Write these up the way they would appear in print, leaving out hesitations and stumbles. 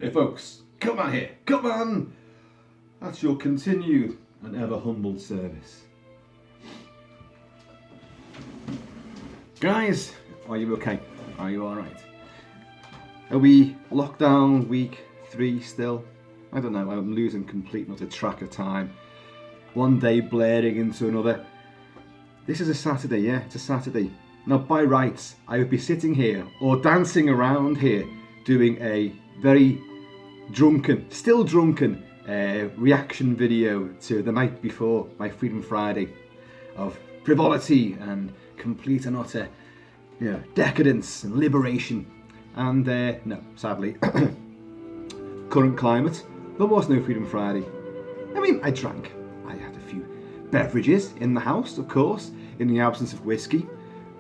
Hey folks, Kilt-Man here, Kilt-Man! That's your continued and ever humbled service. Guys, are you okay? Are you alright? Are we lockdown week 3 still? I don't know, I'm losing complete and utter track of time. One day blaring into another. This is a Saturday, yeah, it's a Saturday. Now by rights, I would be sitting here or dancing around here doing a very still drunken reaction video to the night before my Freedom Friday of frivolity and complete and utter, decadence and liberation. And no, sadly, current climate, there was no Freedom Friday. I mean, I drank. I had a few beverages in the house, of course, in the absence of whiskey,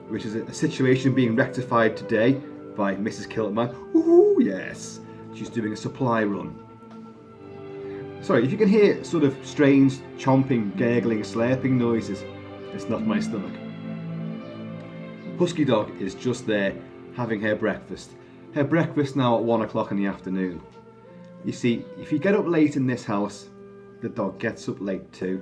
which is a situation being rectified today by Mrs. Kilt-Man. Ooh, yes. She's doing a supply run. Sorry, if you can hear sort of strange chomping, gurgling, slurping noises, it's not my stomach. Husky dog is just there having her breakfast. Her breakfast now at 1 o'clock in the afternoon. You see, if you get up late in this house, the dog gets up late too.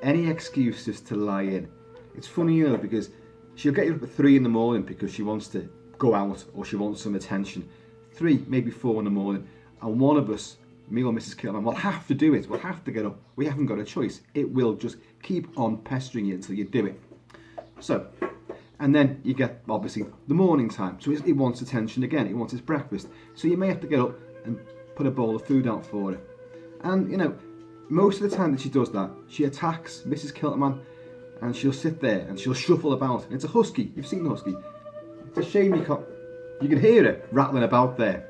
Any excuses to lie in. It's funny, because she'll get you up at 3 in the morning because she wants to go out or she wants some attention. 3, maybe 4 in the morning, and one of us, me or Mrs. Kilt-Man, will have to do it. We'll have to get up. We haven't got a choice. It will just keep on pestering you until you do it. So, and then you get, obviously, the morning time. So it wants attention again. It wants its breakfast. So you may have to get up and put a bowl of food out for it. And, most of the time that she does that, she attacks Mrs. Kilt-Man, and she'll sit there and she'll shuffle about. And it's a husky. You've seen the husky. It's a shame you can't. You can hear her rattling about there.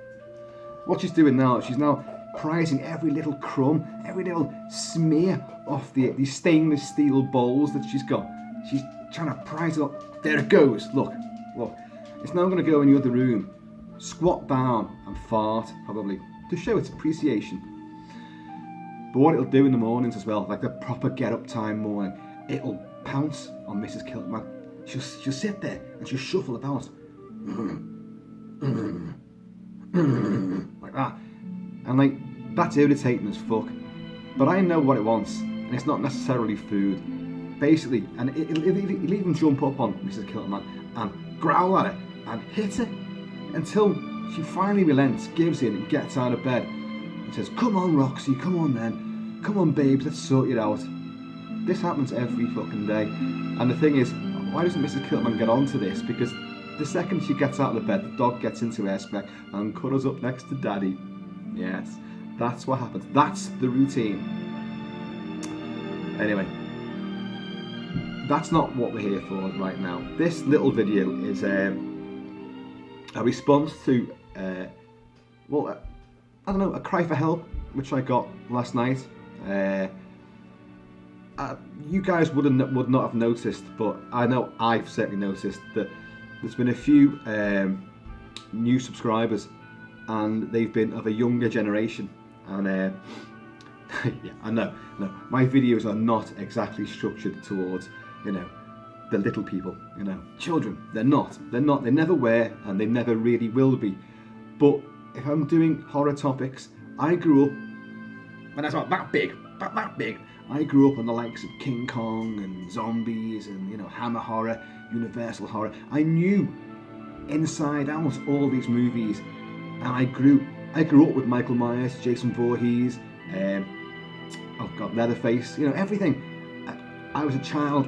What she's doing now, she's now prizing every little crumb, every little smear off these stainless steel bowls that she's got. She's trying to prize it up. There it goes. Look. It's now going to go in the other room, squat down and fart, probably, to show its appreciation. But what it'll do in the mornings as well, like the proper get-up time morning, it'll pounce on Mrs. Kilt-Man. She'll sit there and she'll shuffle about. Like that, and that's irritating as fuck, but I know what it wants, and it's not necessarily food, basically. And it'll even jump up on Mrs. Kilt-Man and growl at her and hit her until she finally relents, gives in and gets out of bed and says, "Come on Roxy, come on then, come on babes, let's sort you out." This happens every fucking day, and the thing is, why doesn't Mrs. Kilt-Man get on to this? Because the second she gets out of the bed, the dog gets into her spec and cuddles up next to Daddy. Yes, that's what happens. That's the routine. Anyway, that's not what we're here for right now. This little video is a response to, I don't know, a cry for help, which I got last night. You guys would not have noticed, but I know I've certainly noticed that there's been a few new subscribers, and they've been of a younger generation. And yeah, I know, my videos are not exactly structured towards, the little people, children. They're not. They never were, and they never really will be. But if I'm doing horror topics, I grew up, when I was about that big. I grew up on the likes of King Kong and zombies and, Hammer horror, Universal horror. I knew inside out all these movies, and I grew up with Michael Myers, Jason Voorhees, Leatherface, everything. I was a child,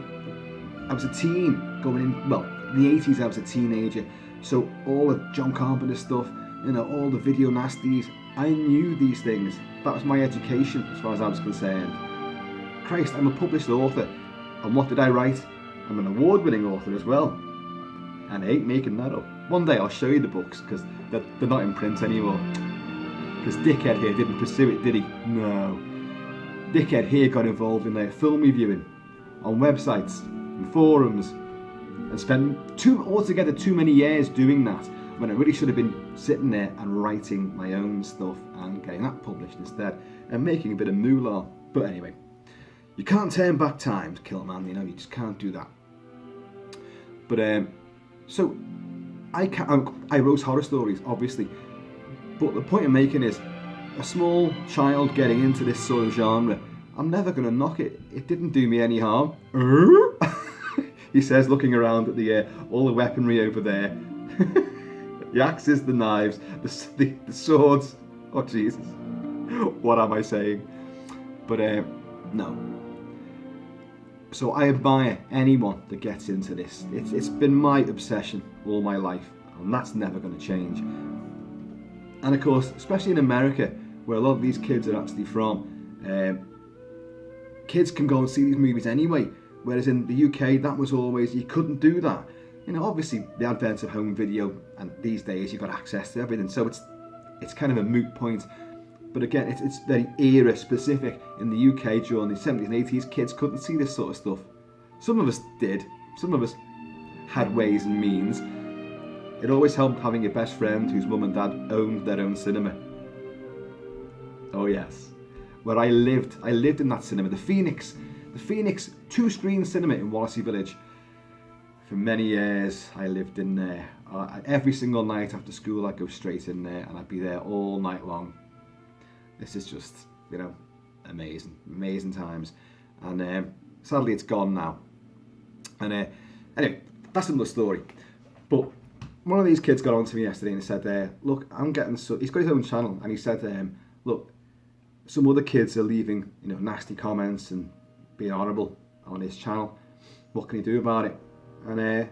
I was a teen going in, in the 80s I was a teenager, so all of John Carpenter stuff, all the video nasties, I knew these things. That was my education as far as I was concerned. Christ, I'm a published author, and what did I write? I'm an award-winning author as well, and I ain't making that up. One day I'll show you the books, because they're not in print anymore. Because Dickhead here didn't pursue it, did he? No. Dickhead here got involved in their film reviewing on websites and forums, and spent altogether too many years doing that, when I really should have been sitting there and writing my own stuff and getting that published instead, and making a bit of moolah. But anyway, you can't turn back time, Kilt-Man, you just can't do that. But so I wrote horror stories, obviously, But the point I'm making is, a small child getting into this sort of genre, I'm never going to knock it. It didn't do me any harm. He says, looking around at all the weaponry over there. The axes, the knives, the swords. Oh, Jesus. What am I saying? But, no. So I admire anyone that gets into this. It's been my obsession all my life, and that's never going to change. And of course, especially in America, where a lot of these kids are actually from, kids can go and see these movies anyway, whereas in the UK, that was always, you couldn't do that. You know, obviously the advent of home video, and these days you've got access to everything, so it's kind of a moot point. But again, it's very era specific. In the UK during the 70s and 80s, kids couldn't see this sort of stuff. Some of us did. Some of us had ways and means. It always helped having a best friend whose mum and dad owned their own cinema. Oh yes. Where I lived in that cinema, the Phoenix 2-screen cinema in Wallasey Village. For many years, I lived in there. Every single night after school, I'd go straight in there and I'd be there all night long. This is just, you know, amazing times. And sadly, it's gone now. And anyway, that's another story. But one of these kids got on to me yesterday and said, look, I'm getting so... He's got his own channel, and he said, look, some other kids are leaving, you know, nasty comments and being horrible on his channel. What can he do about it? And,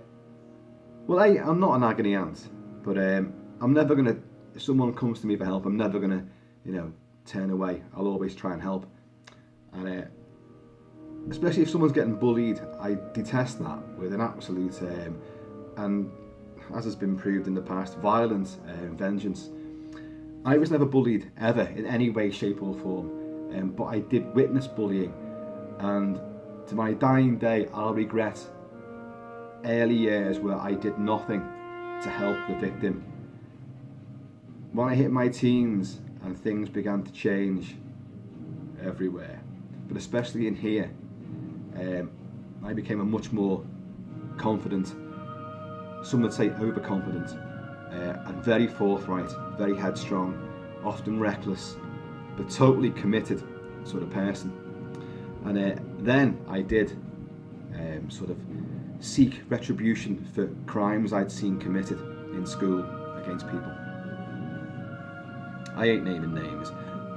well, I'm not an agony aunt, but I'm never going to... If someone comes to me for help, I'm never going to, you know, turn away. I'll always try and help. And especially if someone's getting bullied, I detest that with an absolute and as has been proved in the past, violent vengeance. I was never bullied ever in any way, shape or form, but I did witness bullying, and to my dying day I'll regret early years where I did nothing to help the victim. When I hit my teens and things began to change everywhere, but especially in here, I became a much more confident, some would say overconfident, and very forthright, very headstrong, often reckless, but totally committed sort of person. And then I did sort of seek retribution for crimes I'd seen committed in school against people. I ain't naming names,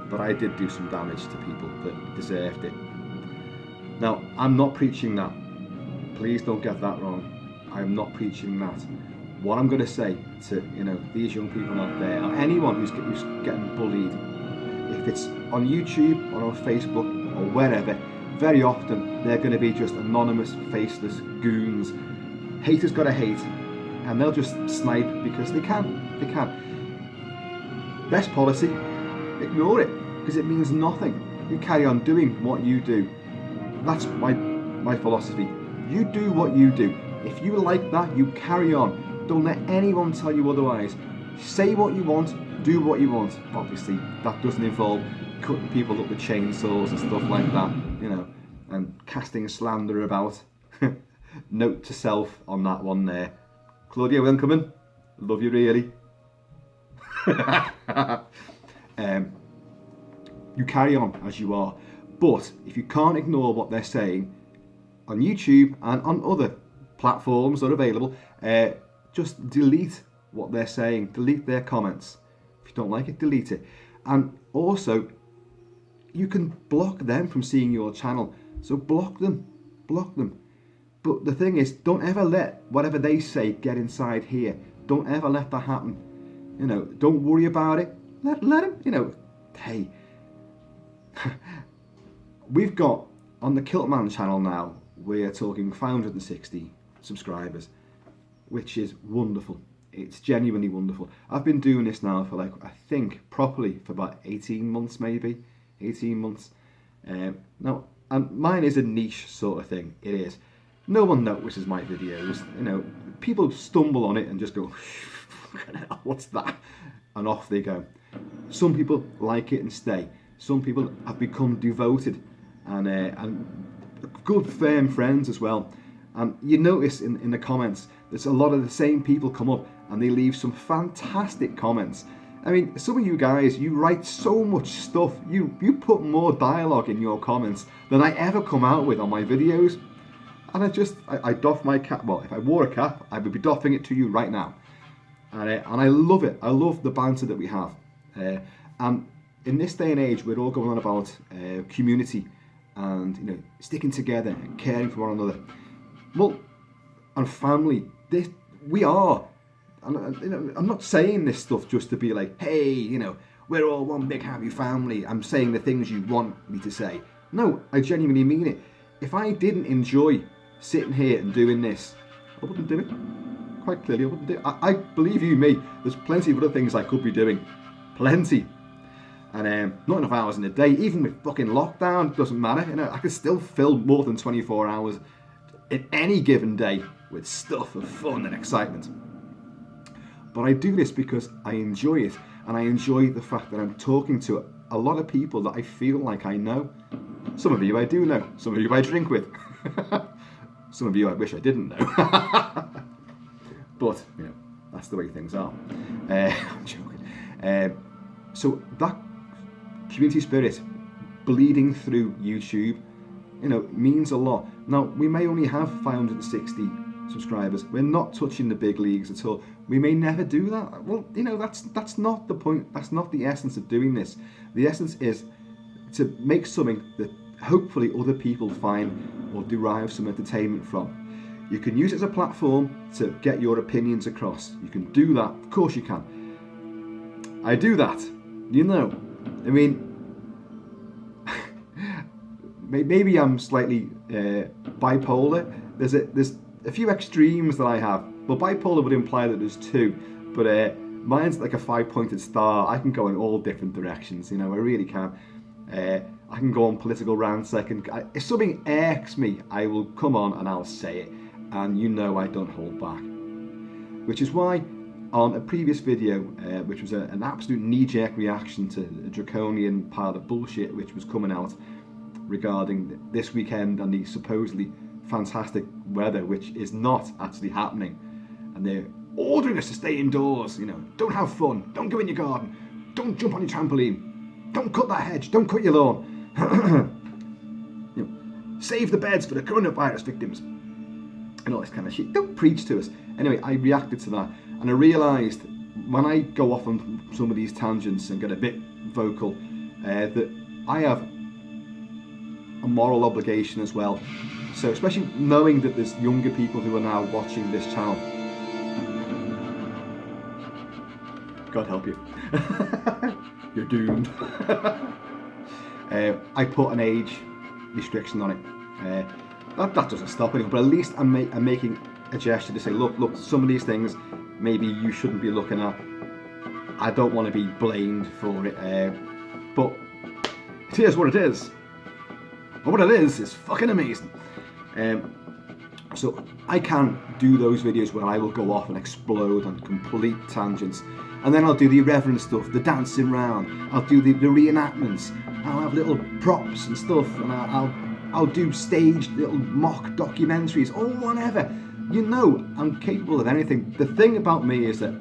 but I did do some damage to people that deserved it. Now, I'm not preaching that. Please don't get that wrong. I'm not preaching that. What I'm going to say to, you know, these young people out there, or anyone who's getting bullied, if it's on YouTube or on Facebook or wherever, very often they're going to be just anonymous, faceless goons. Haters gotta hate, and they'll just snipe because they can. They can. Best policy, ignore it, because it means nothing. You carry on doing what you do. That's my philosophy. You do what you do. If you like that, you carry on. Don't let anyone tell you otherwise. Say what you want, do what you want. Obviously, that doesn't involve cutting people up with chainsaws and stuff like that, you know, and casting slander about. Note to self on that one there. Claudia Winkelman, love you really. You carry on as you are, but if you can't ignore what they're saying on YouTube and on other platforms that are available, just delete what they're saying, delete their comments. If you don't like it, delete it. And also, you can block them from seeing your channel, so block them. But the thing is, don't ever let whatever they say get inside here. Don't ever let that happen. You know, don't worry about it. Let them, you know, hey. We've got, on the Kilt-Man channel now, we're talking 560 subscribers, which is wonderful. It's genuinely wonderful. I've been doing this now for, like, I think properly for about 18 months maybe. 18 months. Now, and mine is a niche sort of thing. It is. No one notices my videos. You know, people stumble on it and just go, what's that? And off they go. Some people like it and stay. Some people have become devoted and good firm friends as well. And you notice in the comments, there's a lot of the same people come up and they leave some fantastic comments. I mean, some of you guys, you write so much stuff. You put more dialogue in your comments than I ever come out with on my videos. And I doff my cap. Well, if I wore a cap, I would be doffing it to you right now. And I love it. I love the banter that we have. And in this day and age, we're all going on about community and, you know, sticking together and caring for one another. Well, and family. We are. And, you know, I'm not saying this stuff just to be like, hey, you know, we're all one big happy family. I'm saying the things you want me to say. No, I genuinely mean it. If I didn't enjoy sitting here and doing this, I wouldn't do it. Quite clearly, I wouldn't do it. I believe you me, there's plenty of other things I could be doing. Plenty. And not enough hours in a day. Even with fucking lockdown, doesn't matter. You know, I could still fill more than 24 hours in any given day with stuff of fun and excitement. But I do this because I enjoy it, and I enjoy the fact that I'm talking to a lot of people that I feel like I know. Some of you I do know, some of you I drink with. Some of you I wish I didn't know. But, you know, that's the way things are. I'm joking. So that community spirit bleeding through YouTube, you know, means a lot. Now, we may only have 560 subscribers. We're not touching the big leagues at all. We may never do that. Well, you know, that's not the point. That's not the essence of doing this. The essence is to make something that hopefully other people find or derive some entertainment from. You can use it as a platform to get your opinions across. You can do that. Of course you can. I do that. You know. I mean, maybe I'm slightly bipolar. There's a few extremes that I have. Well, bipolar would imply that there's two, but mine's like a 5-pointed star. I can go in all different directions, you know, I really can. I can go on political rants. If something irks me, I will come on and I'll say it, and you know I don't hold back. Which is why on a previous video, which was an absolute knee-jerk reaction to a draconian pile of bullshit which was coming out regarding this weekend and the supposedly fantastic weather, which is not actually happening, and they're ordering us to stay indoors. You know, don't have fun, don't go in your garden, don't jump on your trampoline, don't cut that hedge, don't cut your lawn. You know, save the beds for the coronavirus victims and all this kind of shit. Don't preach to us. Anyway, I reacted to that, and I realised when I go off on some of these tangents and get a bit vocal, that I have a moral obligation as well. So especially knowing that there's younger people who are now watching this channel. God help you. You're doomed. I put an age restriction on it. That doesn't stop anything, but at least I'm making a gesture to say, look, some of these things maybe you shouldn't be looking at. I don't want to be blamed for it, but it is what it is. And what it is fucking amazing. So I can do those videos where I will go off and explode on complete tangents, and then I'll do the irreverent stuff, the dancing round, I'll do the reenactments, I'll have little props and stuff, and I'll do staged little mock documentaries or whatever. You know, I'm capable of anything. The thing about me is that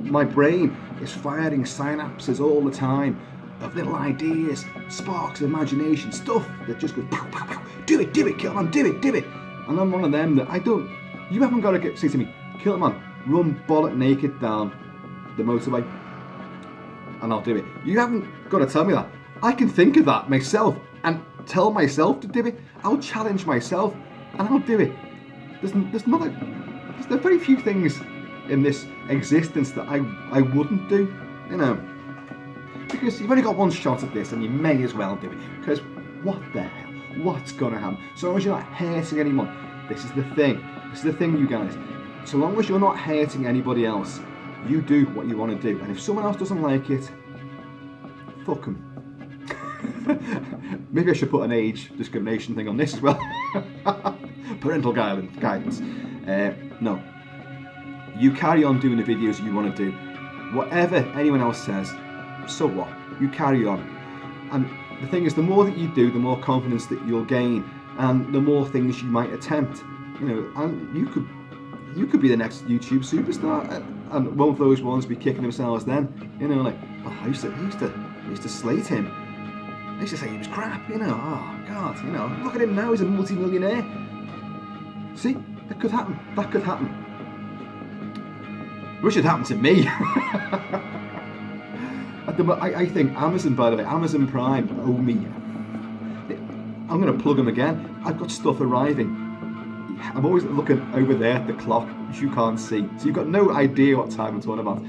my brain is firing synapses all the time of little ideas, sparks of imagination, stuff that just goes pow, pow, pow. Do it, Kilt-Man, do it. And I'm one of them that you haven't got to say to me, Kilt-Man, run bollock naked down the motorway, and I'll do it. You haven't got to tell me that. I can think of that myself and tell myself to do it. I'll challenge myself and I'll do it. There's very few things in this existence that I wouldn't do, you know. Because you've only got one shot at this and you may as well do it. Because what the hell? What's gonna happen? So long as you're not hurting anyone, this is the thing, you guys. So long as you're not hurting anybody else, you do what you want to do. And if someone else doesn't like it, fuck them. Maybe I should put an age discrimination thing on this as well. Parental guidance. No. You carry on doing the videos you want to do. Whatever anyone else says, so what? You carry on. And the thing is, the more that you do, the more confidence that you'll gain, and the more things you might attempt. You know, and you could be the next YouTube superstar. and won't those ones be kicking themselves then? You know, like, oh, I used to slate him. I used to say he was crap, you know. Oh God, you know, look at him now, he's a multi-millionaire. See, that could happen. That could happen. Wish it happened to me. I think Amazon, by the way, Amazon Prime owe me. I'm going to plug them again. I've got stuff arriving. I'm always looking over there at the clock, which you can't see. So you've got no idea what time I'm talking about.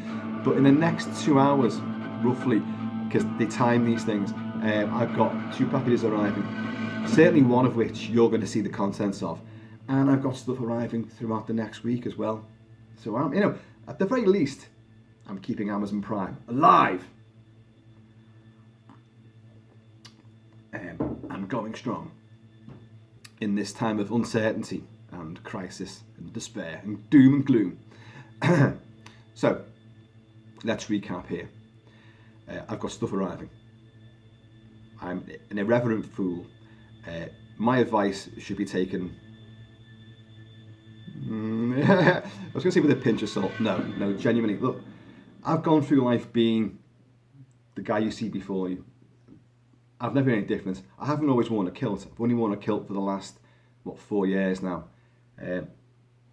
But in the next 2 hours, roughly, because they time these things, I've got 2 packages arriving. Certainly one of which you're going to see the contents of. And I've got stuff arriving throughout the next week as well. So I'm, you know, at the very least, I'm keeping Amazon Prime alive. And going strong in this time of uncertainty and crisis and despair and doom and gloom. So, let's recap here. I've got stuff arriving. I'm an irreverent fool. My advice should be taken. I was going to say with a pinch of salt. No, genuinely. Look, I've gone through life being the guy you see before you. I've never been any different. I haven't always worn a kilt. I've only worn a kilt for the last, 4 years now.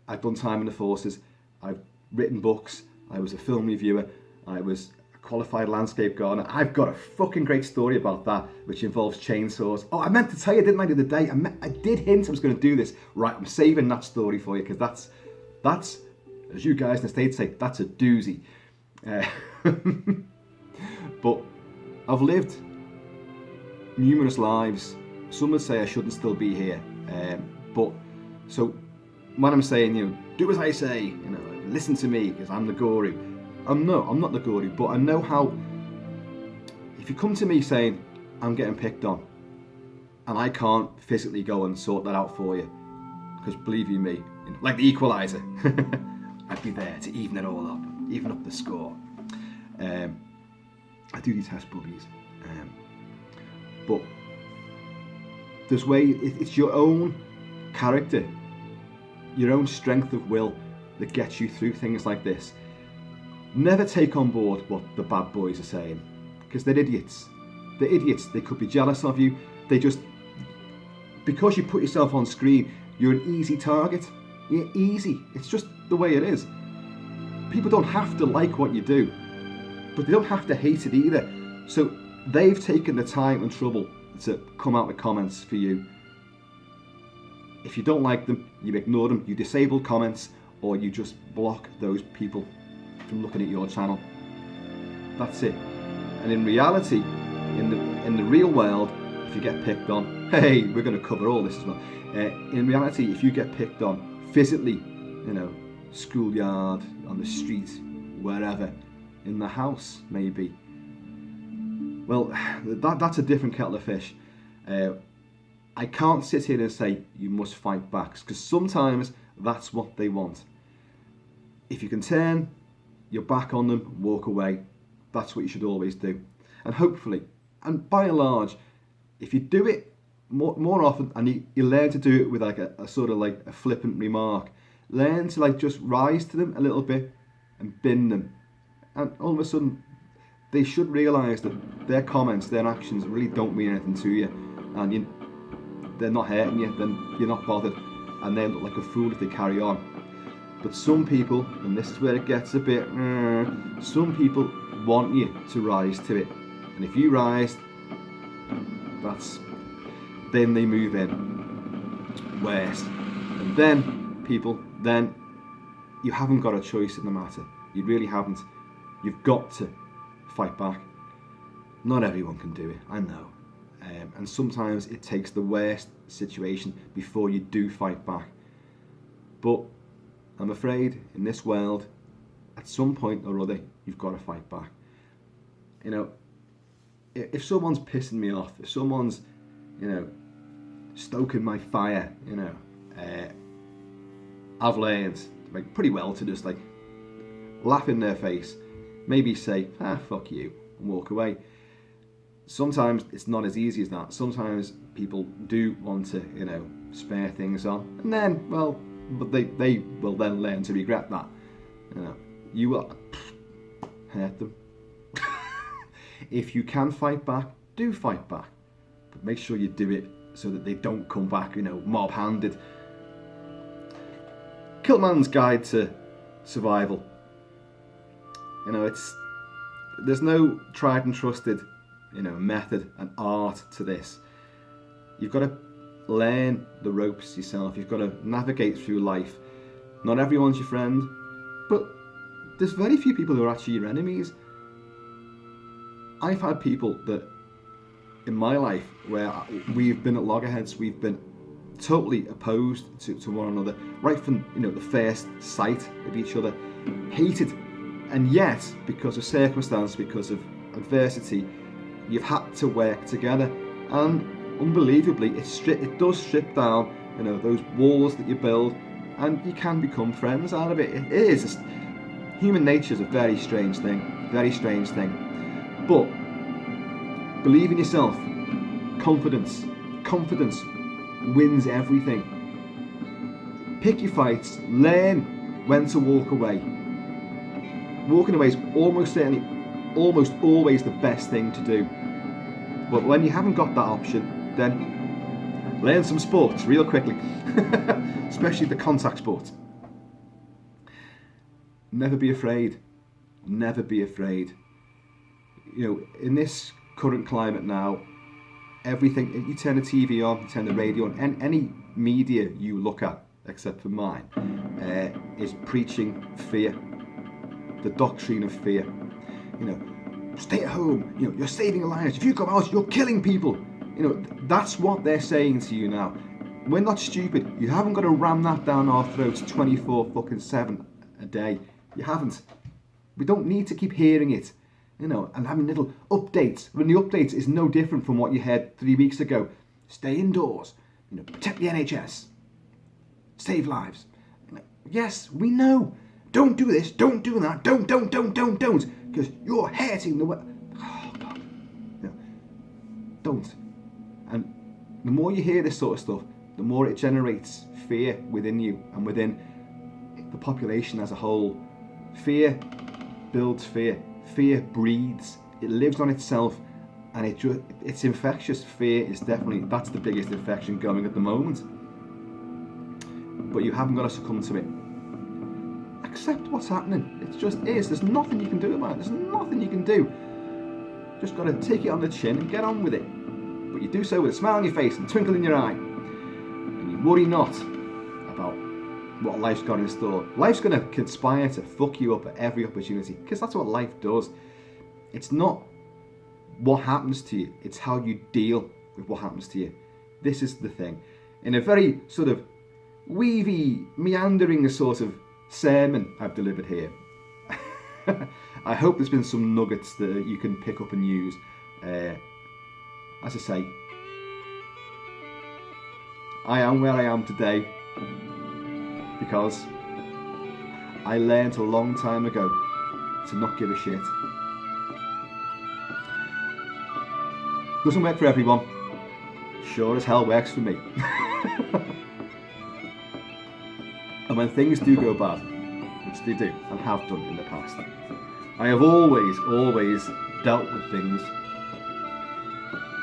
I've done time in the forces. I've written books. I was a film reviewer. I was a qualified landscape gardener. I've got a fucking great story about that, which involves chainsaws. Oh, I meant to tell you, didn't I, the other day? I did hint I was going to do this. Right, I'm saving that story for you, because that's, as you guys in the States say, that's a doozy. But I've lived numerous lives. Some would say I shouldn't still be here, but so when I'm saying, you know, do as I say, you know, listen to me because I'm the guru. I'm not the guru, but I know how. If you come to me saying I'm getting picked on, and I can't physically go and sort that out for you, because believe you me, like the Equalizer, I'd be there to even it all up, even up the score. I do detest bullies. But there's it's your own character, your own strength of will that gets you through things like this. Never take on board what the bad boys are saying, because they're idiots. They're idiots. They could be jealous of you. They just, because you put yourself on screen, you're an easy target. You're easy. It's just the way it is. People don't have to like what you do, but they don't have to hate it either. So they've taken the time and trouble to come out with comments for you. If you don't like them, you ignore them, you disable comments, or you just block those people from looking at your channel. That's it. And in reality, in the real world, if you get picked on, hey, we're going to cover all this as well. In reality, if you get picked on physically, you know, schoolyard, on the street, wherever, in the house maybe, well, that's a different kettle of fish. I can't sit here and say you must fight back, because sometimes that's what they want. If you can turn your back on them, walk away, that's what you should always do. And hopefully, and by and large, if you do it more often, and you learn to do it with like a sort of like a flippant remark, learn to like just rise to them a little bit and bin them, and all of a sudden they should realise that their comments, their actions really don't mean anything to you, and they're not hurting you, then you're not bothered, and they look like a fool if they carry on. But some people, and this is where it gets a bit, some people want you to rise to it, and if you rise, then they move in. Worse. And then you haven't got a choice in the matter. You really haven't. You've got to fight back. Not everyone can do it, I know. And sometimes it takes the worst situation before you do fight back. But I'm afraid in this world, at some point or other, you've got to fight back. You know, if someone's pissing me off, if someone's, stoking my fire, I've learned like pretty well to just like laugh in their face, maybe say, fuck you, and walk away. Sometimes it's not as easy as that. Sometimes people do want to, spare things on, and then, but they will then learn to regret that. you will hurt them. If you can fight back, do fight back. But make sure you do it so that they don't come back, mob-handed. Kilt-Man's Guide to Survival. There's no tried and trusted, method and art to this. You've got to learn the ropes yourself. You've got to navigate through life. Not everyone's your friend, but there's very few people who are actually your enemies. I've had people that in my life where we've been at loggerheads, we've been totally opposed to one another, right from the first sight of each other, hated, and yet because of circumstance, because of adversity, you've had to work together, and unbelievably it does strip down those walls that you build, and you can become friends out of it. It is human nature is a very strange thing, but believe in yourself. Confidence wins everything. Pick your fights. Learn when to walk away. Walking away is almost always the best thing to do. But when you haven't got that option, then learn some sports real quickly, especially the contact sports. Never be afraid. Never be afraid. In this current climate now, everything, you turn the TV on, you turn the radio on, and any media you look at, except for mine, is preaching fear, the doctrine of fear. Stay at home, you're saving lives. If you go out, you're killing people. That's what they're saying to you now. We're not stupid. You haven't got to ram that down our throats 24/7 a day. You haven't. We don't need to keep hearing it. And having little updates. When the updates is no different from what you heard 3 weeks ago. Stay indoors. Protect the NHS. Save lives. Yes, we know. Don't do this. Don't do that. Don't. Because you're hurting the world. Oh, God. Don't. And the more you hear this sort of stuff, the more it generates fear within you and within the population as a whole. Fear builds fear. Fear breeds. It lives on itself, and it's infectious. Fear is that's the biggest infection going at the moment. But you haven't got to succumb to it. Accept what's happening. It just is. There's nothing you can do about it. There's nothing you can do. Just got to take it on the chin and get on with it. But you do so with a smile on your face and a twinkle in your eye, and you worry not about what life's got in store. Life's going to conspire to fuck you up at every opportunity, because that's what life does. It's not what happens to you, it's how you deal with what happens to you. This is the thing. In a very sort of weavy, meandering sort of sermon I've delivered here, I hope there's been some nuggets that you can pick up and use. As I say, I am where I am today because I learned a long time ago to not give a shit. Doesn't work for everyone. Sure as hell works for me. And when things do go bad, which they do and have done in the past, I have always dealt with things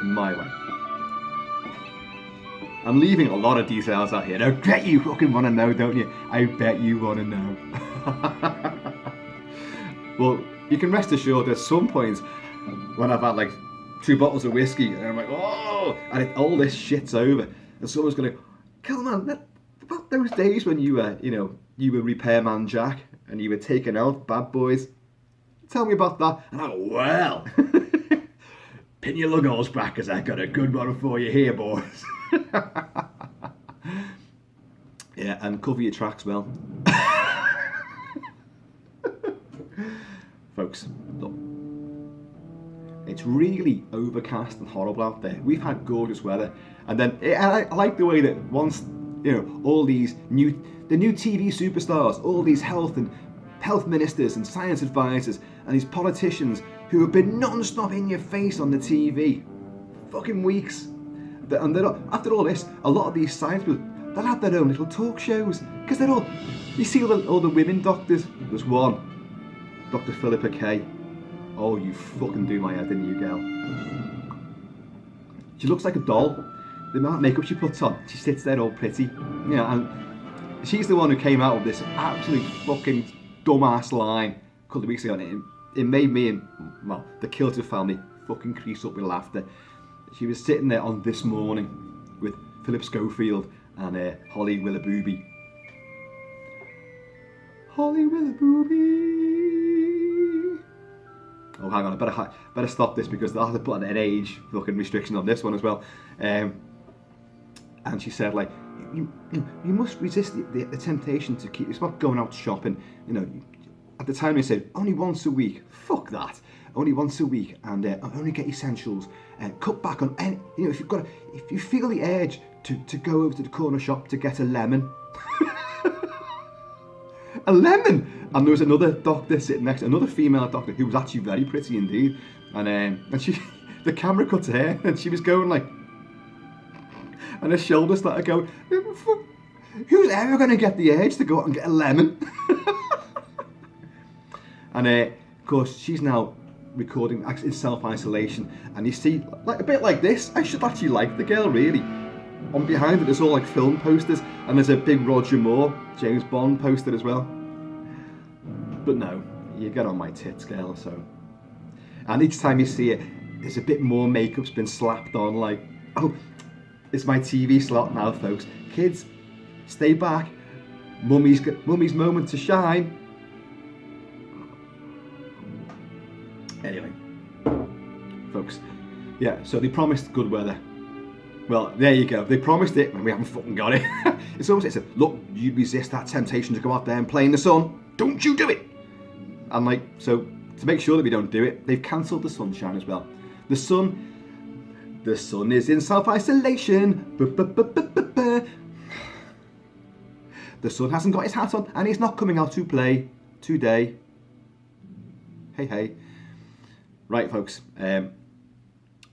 in my way. I'm leaving a lot of details out here. I bet you fucking want to know, don't you? I bet you want to know. Well, you can rest assured at some point when I've had like 2 bottles of whiskey and I'm like, oh, and all this shit's over, and someone's going to, Kilt-Man, about those days when you were, you were Repairman Jack and you were taking out bad boys. Tell me about that. And I go, well, pin your lugholes back because I got a good one for you here, boys. Yeah, and cover your tracks well. Folks, look, it's really overcast and horrible out there. We've had gorgeous weather, and then I like the way that once, all these new TV superstars, all these health ministers and science advisors and these politicians who have been non-stop in your face on the TV, fucking weeks. And after all this, a lot of these science people, they'll have their own little talk shows, because they're all, you see all the women doctors, there's one, Dr. Philippa K. Oh, you fucking do my head, didn't you, girl? She looks like a doll. The amount of makeup she puts on, she sits there all pretty. You know, and she's the one who came out with this absolute fucking dumbass line a couple of weeks ago. And it made me and, well, the Kilt family fucking crease up with laughter. She was sitting there on This Morning with Philip Schofield and Holly Willoughby. Holly Willoughby. Oh, hang on, I better stop this because they'll have to put an age fucking restriction on this one as well. And she said, like, you must resist the temptation to keep. It's about going out shopping. You know, at the time they said only once a week. Fuck that. Only once a week, and only get essentials. Cut back on any. You know, if you feel the urge to go over to the corner shop to get a lemon. A lemon! And there was another doctor sitting next, another female doctor who was actually very pretty indeed. And she, the camera cut to her, and she was going like, and her shoulders started going, who's ever going to get the urge to go out and get a lemon? And of course, she's now recording in self-isolation, and you see, like a bit like this, I should actually like the girl, really. On behind it, there's all like film posters, and there's a big Roger Moore, James Bond poster as well. But no, you get on my tits, girl, so. And each time you see it, there's a bit more makeup's been slapped on, like, oh, it's my TV slot now, folks. Kids, stay back. Mummy's moment to shine. Anyway, folks, yeah, so they promised good weather. Well, there you go. They promised it, and we haven't fucking got it. It's almost, it said, look, you resist that temptation to go out there and play in the sun. Don't you do it. And like, so to make sure that we don't do it, they've cancelled the sunshine as well. The sun is in self-isolation. The sun hasn't got his hat on, and he's not coming out to play today. Hey, hey. Right, folks. I'm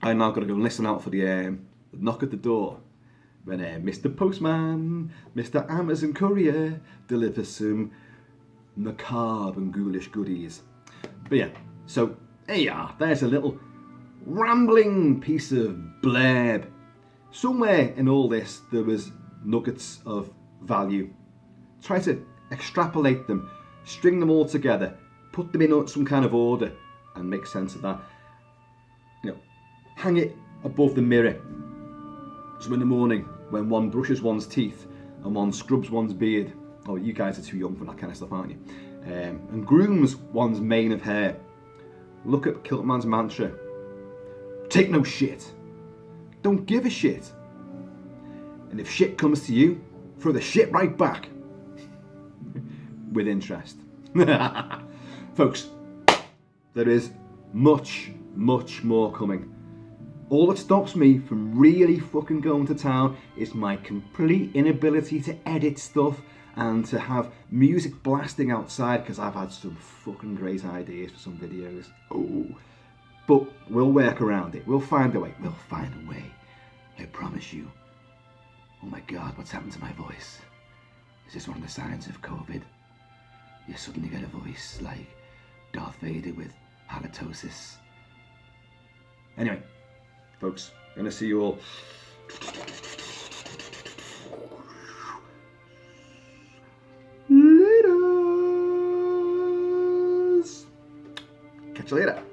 now going to go and listen out for the knock at the door when Mr. Postman, Mr. Amazon Courier delivers some macabre and ghoulish goodies. But yeah, so there you are. There's a little rambling piece of blurb. Somewhere in all this there was nuggets of value. Try to extrapolate them, string them all together, put them in some kind of order and make sense of that. You know, hang it above the mirror. So in the morning, when one brushes one's teeth and one scrubs one's beard, oh, you guys are too young for that kind of stuff, aren't you? And grooms one's mane of hair. Look at Kilt-Man's mantra. Take no shit. Don't give a shit. And if shit comes to you, throw the shit right back. With interest. Folks, there is much, much more coming. All that stops me from really fucking going to town is my complete inability to edit stuff and to have music blasting outside, because I've had some fucking great ideas for some videos. Oh, but we'll work around it. We'll find a way. We'll find a way. I promise you. Oh my God, what's happened to my voice? Is this one of the signs of COVID? You suddenly get a voice like Darth Vader with halitosis. Anyway, folks, I'm gonna see you all. Later. Catch you later.